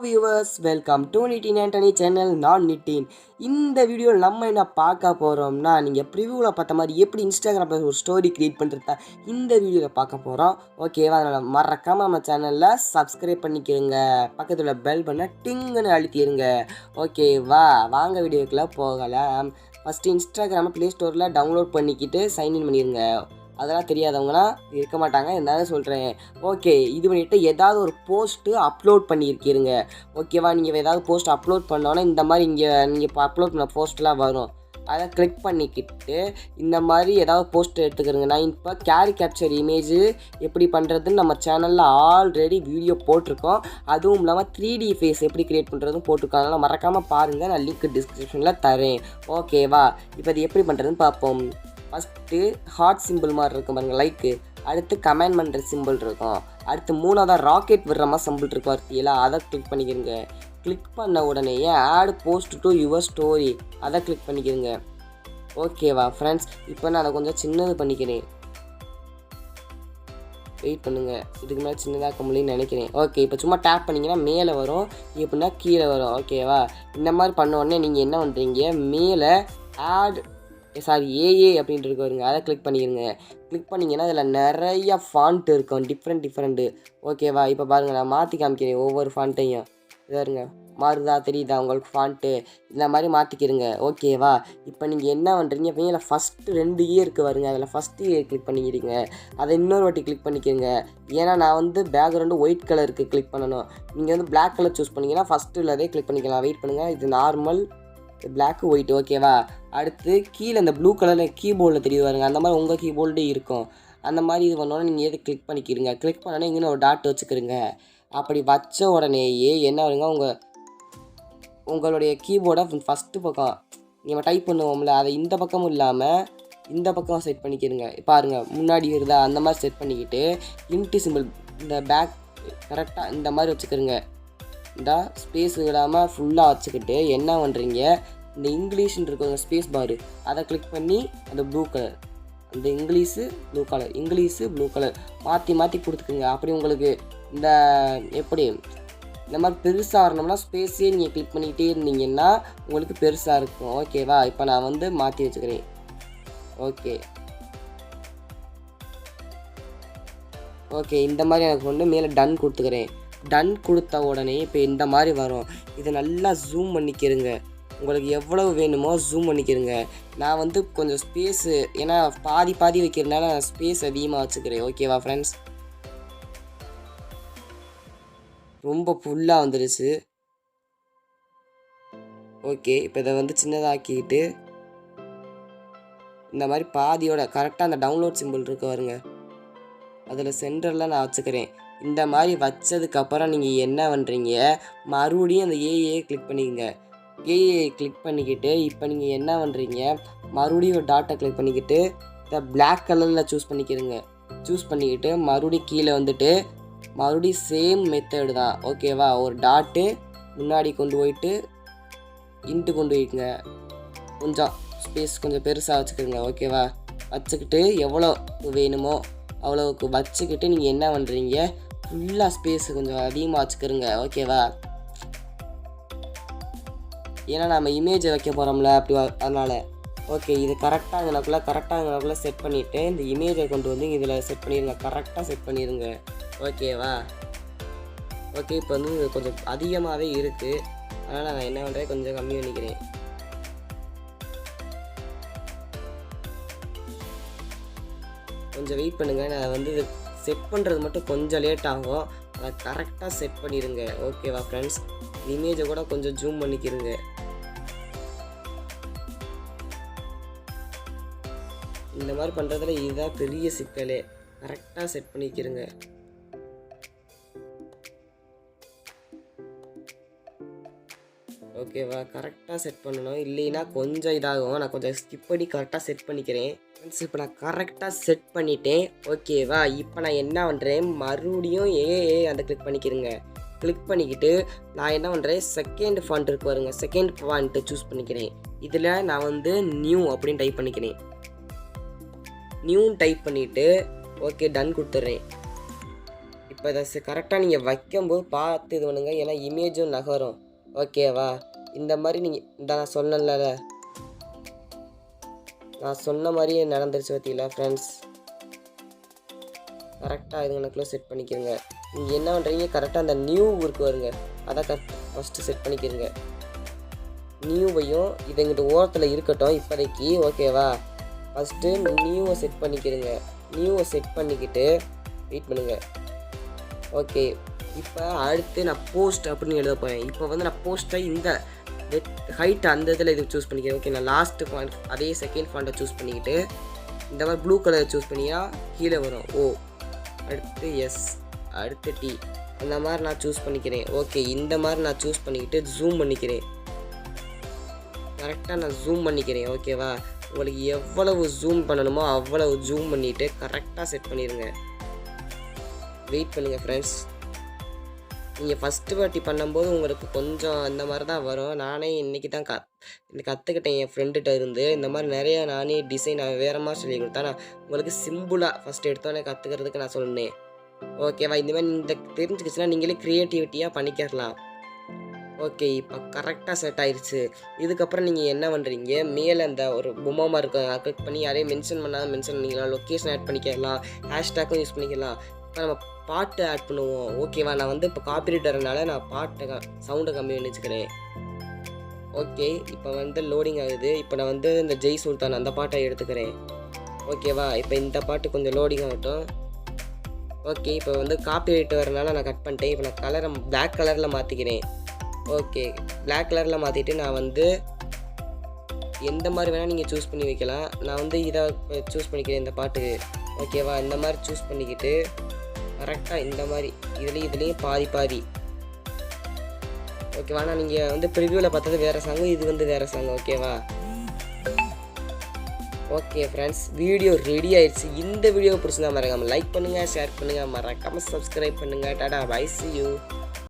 Viewers, welcome to Nitin Antony channel. நான் நிட்டின். இந்த வீடியோவில் நம்ம என்ன பார்க்க போகிறோம்னா, நீங்கள் ப்ரிவியூவில் பார்த்த மாதிரி எப்படி இன்ஸ்டாகிராமில் ஒரு ஸ்டோரி க்ரியேட் பண்ணுறதா இந்த வீடியோவில் பார்க்க போகிறோம். ஓகேவா? அதனால் மறக்காமல் நம்ம சேனலில் சப்ஸ்கிரைப் பண்ணிக்கிறங்க. பக்கத்தில் உள்ள பெல் பண்ண டிங்குன்னு அழுத்திடுங்க. ஓகேவா? வாங்க வீடியோக்குள்ளே போகலாம். ஃபஸ்ட்டு இன்ஸ்டாகிராமை ப்ளே ஸ்டோரில் டவுன்லோட் பண்ணிக்கிட்டு சைன்இன் பண்ணிடுங்க. அதெல்லாம் தெரியாதவங்களாம் இருக்க மாட்டாங்க, இருந்தாலும் சொல்கிறேன். ஓகே, இது பண்ணிவிட்டு ஏதாவது ஒரு போஸ்ட்டு அப்லோட் பண்ணியிருக்கீங்க. ஓகேவா? நீங்கள் ஏதாவது போஸ்ட் அப்லோட் பண்ணோன்னா இந்த மாதிரி இங்கே நீங்கள் இப்போ அப்லோட் பண்ண போஸ்ட்லாம் வரும். அதை கிளிக் பண்ணிக்கிட்டு இந்த மாதிரி ஏதாவது போஸ்ட் எடுத்துக்கிறேங்க. நான் இப்போ கேப்சர் இமேஜ் எப்படி பண்ணுறதுன்னு நம்ம சேனலில் ஆல்ரெடி வீடியோ போட்டிருக்கோம். அதுவும் இல்லாமல் 3D ஃபேஸ் எப்படி க்ரியேட் பண்ணுறதுன்னு போட்டிருக்கோம். அதனால் மறக்காமல் பாருங்கள். நான் லிங்க் டிஸ்கிரிப்ஷனில் தரேன். ஓகேவா? இப்போ அது எப்படி பண்ணுறதுன்னு பார்ப்போம். ஃபஸ்ட்டு ஹார்ட் சிம்பிள் மாதிரி இருக்கும் பாருங்கள், லைக்கு. அடுத்து கமெண்ட் பண்ணுற சிம்பிள் இருக்கும். அடுத்து மூணாவதாக ராக்கெட் விடுற மாதிரி சிம்பிள் இருக்கும் பார்த்தீங்களா, அதை கிளிக் பண்ணிக்கிறங்க. கிளிக் பண்ண உடனேயே add post to your story, அதை கிளிக் பண்ணிக்கிறங்க. ஓகேவா ஃப்ரெண்ட்ஸ்? இப்போ நான் அதை கொஞ்சம் சின்னது பண்ணிக்கிறேன். வெயிட் பண்ணுங்கள், இதுக்கு மேலே சின்னதாக முடியும்னு நினைக்கிறேன். ஓகே, இப்போ சும்மா டேப் பண்ணிங்கன்னா மேலே வரும், எப்படின்னா கீழே வரும். ஓகேவா? இந்த மாதிரி பண்ண உடனே நீங்கள் என்ன பண்ணுறீங்க, மேலே ஆட் ஏஏ அப்படின்ட்டு வருங்க, அதை கிளிக் பண்ணிடுங்க. கிளிக் பண்ணிங்கன்னா அதில் நிறையா ஃபாண்ட்டு இருக்கும், டிஃப்ரெண்ட்டு. ஓகேவா? இப்போ பாருங்கள், நான் மாற்றி காமிக்கிறேன் ஒவ்வொரு ஃபாண்ட்டையும். இதாருங்க, மாறுதா தெரியுதா உங்களுக்கு ஃபாண்ட்டு? இந்த மாதிரி மாற்றிக்கிறங்க. ஓகேவா? இப்போ நீங்கள் என்ன பண்ணுறீங்க, மேலே ஃபஸ்ட்டு 2 இருக்குது வருங்க, அதில் ஃபஸ்ட்டு ஏ கிளிக் பண்ணிக்கிறீங்க. அதை இன்னொரு வாட்டி கிளிக் பண்ணிக்கிறங்க. ஏன்னா நான் வந்து பேக்ரவுண்டு ஒயிட் கலருக்கு கிளிக் பண்ணணும். நீங்கள் வந்து பிளாக் கலர் சூஸ் பண்ணிங்கன்னா ஃபஸ்ட்டு உள்ளதே கிளிக் பண்ணிக்கலாம். வெயிட் பண்ணுங்கள், இது நார்மல், பிளாக்கு ஒயிட். ஓகேவா? அடுத்து கீழே இந்த ப்ளூ கலரில் கீபோர்டில் தெரியுது பாருங்க, அந்த மாதிரி உங்கள் கீபோர்டே இருக்கும். அந்த மாதிரி இது பண்ணோன்னா நீங்கள் எது கிளிக் பண்ணிக்கிறீங்க. கிளிக் பண்ணோன்னே இங்கே ஒரு டாட் வச்சுக்கிறீங்க. அப்படி வச்ச உடனேயே என்ன வருங்க, உங்களுடைய கீபோர்டை ஃபஸ்ட்டு பக்கம் நம்ம டைப் பண்ணுவோம்ல, அதை இந்த பக்கமும் இல்லாமல் இந்த பக்கம் செட் பண்ணிக்கிறங்க. பாருங்கள், முன்னாடி வருதா, அந்த மாதிரி செட் பண்ணிக்கிட்டு இன்ட்டு சிம்பிள் இந்த பேக் கரெக்டாக இந்த மாதிரி வச்சுக்கிறங்க. இந்த ஸ்பேஸ் விடாமல் ஃபுல்லாக வச்சுக்கிட்டு என்ன பண்ணுறீங்க, இந்த இங்கிலீஷ்ன்னு இருக்குங்க ஸ்பேஸ் பாரு, அதை கிளிக் பண்ணி அந்த ப்ளூ கலர், அந்த இங்கிலீஷு ப்ளூ கலர் மாற்றி கொடுத்துக்குங்க. அப்படி உங்களுக்கு இந்த எப்படி இந்த மாதிரி பெருசாக வரணும்னா ஸ்பேஸே நீங்கள் கிளிக் பண்ணிக்கிட்டே இருந்தீங்கன்னா உங்களுக்கு பெருசாக இருக்கும். ஓகேவா? இப்போ நான் வந்து மாற்றி வச்சுக்கிறேன். ஓகே, இந்த மாதிரி எனக்கு வந்து மேலே டன் கொடுத்துக்கிறேன். டன் கொடுத்த உடனே இப்போ இந்த மாதிரி வரும். இதை நல்லா ஜூம் பண்ணிக்கிறங்க. உங்களுக்கு எவ்வளவு வேணுமோ ஜூம் பண்ணிக்கிறங்க. நான் வந்து கொஞ்சம் ஸ்பேஸு, ஏன்னா பாதி வைக்கிறதுனால நான் ஸ்பேஸ் அதிகமாக வச்சுக்கிறேன். ஓகேவா ஃப்ரெண்ட்ஸ்? ரொம்ப ஃபுல்லாக வந்துடுச்சு. ஓகே, இப்போ இதை வந்து சின்னதாக்கிட்டு இந்த மாதிரி பாதியோட கரெக்டாக அந்த டவுன்லோட் சிம்பிள் இருக்கு பாருங்க, அதில் சென்டரில் நான் வச்சுக்கிறேன். இந்த மாதிரி வச்சதுக்கப்புறம் நீங்கள் என்ன பண்ணுறீங்க, மறுபடியும் அந்த ஏஏ கிளிக் பண்ணிக்கங்க. ஏஏ கிளிக் பண்ணிக்கிட்டு இப்போ நீங்கள் என்ன பண்ணுறீங்க, மறுபடியும் ஒரு டாட்டை கிளிக் பண்ணிக்கிட்டு இந்த பிளாக் கலரில் சூஸ் பண்ணிக்கிட்டு மறுபடியும் கீழே வந்துட்டு மறுபடியும் சேம் மெத்தடு தான். ஓகேவா? ஒரு டாட்டு முன்னாடி கொண்டு போயிட்டு இன்ட்டு கொண்டு போய்க்குங்க. கொஞ்சம் ஸ்பேஸ் கொஞ்சம் பெருசாக வச்சுக்கோங்க. ஓகேவா? வச்சுக்கிட்டு எவ்வளோ வேணுமோ அவ்வளோவுக்கு வச்சுக்கிட்டு நீங்கள் என்ன பண்ணுறீங்க, ஃபுல்லாக ஸ்பேஸ் கொஞ்சம் அதிகமாக வச்சுக்கிறங்க. ஓகேவா? ஏன்னா நம்ம இமேஜை வைக்க போகிறோம்ல, அப்படி அதனால். ஓகே, இது கரெக்டாக செட் பண்ணிவிட்டு இந்த இமேஜை கொண்டு வந்து இதில் செட் பண்ணிடுங்க. கரெக்டாக செட் பண்ணிடுங்க. ஓகேவா? ஓகே, இப்போ வந்து கொஞ்சம் அதிகமாகவே இருக்குது, அதனால் நான் என்ன பண்ணுறேன், கொஞ்சம் கம்மி பண்ணிக்கிறேன். கொஞ்சம் வெயிட் பண்ணுங்கள், நான் வந்து செட் பண்ணுறது மட்டும் கொஞ்சம் லேட் ஆகும், அதை கரெக்டாக செட் பண்ணிடுங்க. ஓகேவா ஃப்ரெண்ட்ஸ்? இமேஜை கூட கொஞ்சம் ஜூம் பண்ணிக்கிறங்க. இந்த மாதிரி பண்ணுறதுல இதுதான் பெரிய சிக்கலே, கரெக்டாக செட் பண்ணிக்கிறங்க. ஓகேவா? கரெக்டாக செட் பண்ணணும், இல்லைன்னா கொஞ்சம் இதாகும். நான் கொஞ்சம் ஸ்கிப் பண்ணி கரெக்டாக செட் பண்ணிக்கிறேன். ஃப்ரெண்ட்ஸ், இப்போ நான் கரெக்டாக செட் பண்ணிட்டேன். ஓகேவா? இப்போ நான் என்ன பண்ணுறேன், மறுபடியும் ஏஏ அதை கிளிக் பண்ணிக்கிறேங்க. கிளிக் பண்ணிக்கிட்டு நான் என்ன பண்ணுறேன், செகண்ட் ஃபாண்ட் இருக்கு பாருங்க, செகண்ட் ஃபாண்ட்டு சூஸ் பண்ணிக்கிறேன். இதில் நான் வந்து நியூ அப்படின்னு டைப் பண்ணிக்கிறேன். நியூ டைப் பண்ணிவிட்டு ஓகே டன் கொடுத்துட்றேன். இப்போ இதை கரெக்டாக நீங்கள் வைக்கும்போது பார்த்து இது பண்ணுங்க, ஏன்னா இமேஜும் நகரும். ஓகேவா? இந்த மாதிரி நீங்கள் நான் சொன்னல, நான் சொன்ன மாதிரியே நடந்துருச்சு பார்த்தீங்களா ஃப்ரெண்ட்ஸ். கரெக்டாக இது எனக்குள்ளே செட் பண்ணிக்கிறங்க. நீங்கள் என்ன பண்ணுறீங்க, கரெக்டாக அந்த நியூ இருக்கு வருங்க, அதை ஃபஸ்ட்டு செட் பண்ணிக்கிறங்க. நியூவையும் இது எங்கிட்ட ஓரத்தில் இருக்கட்டும் இப்போதைக்கு. ஓகேவா? ஃபஸ்ட்டு நியூவை செட் பண்ணிக்கிறங்க. நியூவை செட் பண்ணிக்கிட்டு வெயிட் பண்ணுங்கள். ஓகே, இப்போ அடுத்து நான் போஸ்ட் அப்படின்னு எழுத போகிறேன். இப்போ வந்து நான் போஸ்ட்டை இந்த ஹைட் அந்த இதில் இது சூஸ் பண்ணிக்கிறேன். ஓகே, நான் லாஸ்ட்டு ஃபாண்ட் அதே செகண்ட் ஃபாண்ட்டை சூஸ் பண்ணிக்கிட்டு இந்த மாதிரி ப்ளூ கலர் சூஸ் பண்ணிங்கன்னா கீழே வரும் ஓ, அடுத்து எஸ், அடுத்து டி, அந்த மாதிரி நான் சூஸ் பண்ணிக்கிறேன். ஓகே, இந்த மாதிரி நான் சூஸ் பண்ணிக்கிட்டு ஜூம் பண்ணிக்கிறேன். கரெக்டாக நான் ஜூம் பண்ணிக்கிறேன். ஓகேவா? உங்களுக்கு எவ்வளவு ஜூம் பண்ணணுமோ அவ்வளவு ஜூம் பண்ணிவிட்டு கரெக்டாக செட் பண்ணிடுங்க. வெயிட் பண்ணுங்கள் ஃப்ரெண்ட்ஸ். நீங்கள் ஃபஸ்ட்டு வாட்டி பண்ணும்போது உங்களுக்கு கொஞ்சம் அந்த மாதிரி தான் வரும். நானே இன்றைக்கி தான் கற்றுக்கிட்டேன் என் ஃப்ரெண்டுகிட்ட இருந்து. இந்த மாதிரி நிறையா நானே டிசைன் வேறு மாதிரி சொல்லி கொடுத்தா நான் உங்களுக்கு சிம்பிளாக ஃபஸ்ட்டு எடுத்தோன்னே கற்றுக்கிறதுக்கு நான் சொன்னேன். ஓகேவா? இந்த மாதிரி இந்த தெரிஞ்சுக்கிச்சுன்னா நீங்களே க்ரியேட்டிவிட்டியாக பண்ணிக்கலாம். ஓகே, இப்போ கரெக்டாக செட் ஆயிடுச்சு. இதுக்கப்புறம் நீங்கள் என்ன பண்ணுறீங்க, மேலே அந்த ஒரு பொம்மை இருக்கும், கிளிக் பண்ணி யாரையும் மென்ஷன் பண்ணாமல் மென்ஷன் பண்ணிக்கலாம், லொக்கேஷன் ஆட் பண்ணிக்கலாம், ஹேஷ்டேக்கும் யூஸ் பண்ணிக்கலாம். இப்போ நம்ம பாட்டு ஆட் பண்ணுவோம். ஓகேவா? நான் வந்து இப்போ காப்பிரைட்டர்னால நான் பாட்டை சவுண்டை கம்மி பண்ணி வச்சுக்கிறேன். ஓகே, இப்போ வந்து லோடிங் ஆகுது. இப்போ நான் வந்து இந்த ⴟஸூல்தான் அந்த பாட்டை எடுத்துக்கிறேன். ஓகேவா? இப்போ இந்த பாட்டு கொஞ்சம் லோடிங் ஆகட்டும். ஓகே, இப்போ வந்து காப்பிரைட் வரனால நான் கட் பண்ணிட்டேன். இப்போ நான் கலரை பிளாக் கலரில் மாற்றிக்கிறேன். ஓகே, பிளாக் கலரில் மாற்றிட்டு நான் வந்து எந்த மாதிரி வேணால் நீங்கள் சூஸ் பண்ணி வைக்கலாம். நான் வந்து இதை சூஸ் பண்ணிக்கிறேன் இந்த பாட்டுக்கு. ஓகேவா? இந்த மாதிரி சூஸ் பண்ணிக்கிட்டு கரெக்டாக இந்த மாதிரி இதுலேயும் பாதி. ஓகேவா? நான் நீங்கள் வந்து ப்ரிவியூவில் பார்த்தது வேறு சாங்கு, இது வந்து வேறு சாங்கு. ஓகேவா? ஓகே ஃப்ரெண்ட்ஸ், வீடியோ ரெடி ஆயிடுச்சு. இந்த வீடியோ பிடிச்சிருந்தா மறக்காமல் லைக் பண்ணுங்கள், ஷேர் பண்ணுங்கள், மறக்காமல் சப்ஸ்கிரைப் பண்ணுங்கள். டாடா, பை, see you.